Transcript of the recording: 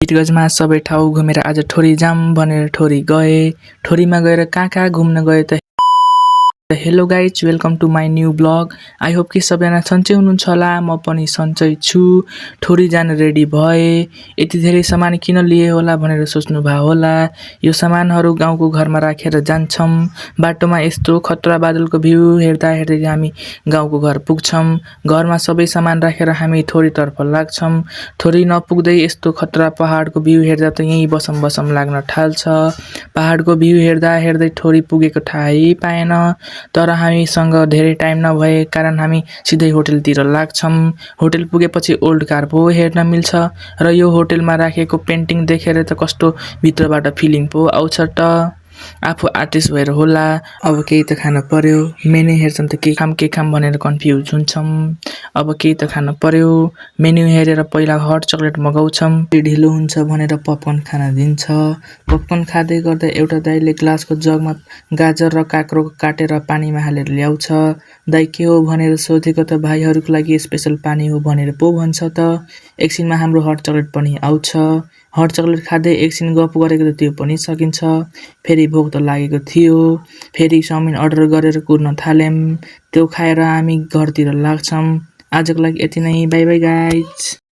हिटगजमा सबै ठाउँ घुमेर आज ठोरी जाम भनेर ठोरी गए। ठोरीमा गएर कहाँ घुम्न गए त hello guys, welcome to my new blog. I hope कि सबैजना सन्चै हुनुहुन्छ होला। म पनि सन्चै छु। ठोरी जान रेडी भए। यति धेरै सामान किन लिए होला भनेर सोच्नु भयो होला। यो सामानहरू गाउँको घरमा राखेर जान्छौँ। बाटोमा यस्तो खतरा बादलको भ्यू हेर्दा हेर्दै हामी गाउँको घर पुग्छौँ। घरमा सबै सामान राखेर हामी ठोरीतर्फ लाग्छौँ। ठोरी नपुग्दै यस्तो खतरा पहाडको भ्यू हेर्दा त यहीँ बसम लाग्न थाल्छ। पहाडको भ्यू हेर्दा हेर्दै ठोरी पुगेको थाहै पाएन। तर हामीसँग धेरै टाइम नभए कारण हामी सिधै होटलतिर लाग्छौँ। होटल पुगेपछि ओल्ड कार पो हेर्न मिल्छ र यो होटलमा राखेको पेन्टिङ देखेर त कस्तो भित्रबाट फिलिङ पो आउँछ त। आफू आर्टिस्ट भएर होला। अब केही त खान पर्यो। मेन्यु हेर्छौँ त के खाम भनेर कन्फ्युज हुन्छौँ। अब केही त खान पर्यो। मेन्यु हेरेर पहिला हट चक्लेट मगाउँछौँ। ढिलो हुन्छ भनेर पपकर्न खान दिन्छ। पपकर्न खाँदै गर्दा एउटा दाइले ग्लासको जगमा गाजर र काँक्रो काटेर पानीमा हालेर ल्याउँछ। दाइ के हो भनेर सोधेको त भाइहरूको लागि स्पेसल पानी हो भनेर पो भन्छ त। एकछिनमा हाम्रो हट चक्लेट पनि आउँछ। हट चक्लेट खाँदै एकछिन गफ गरेको त त्यो पनि सकिन्छ। फेरि भोक त लागेको थियो। फेरि चाउमिन अर्डर गरेर कुर्न थाल्यौँ। त्यो खाएर हामी घरतिर लाग्छौँ। आजको लागि यति नै। By by guys.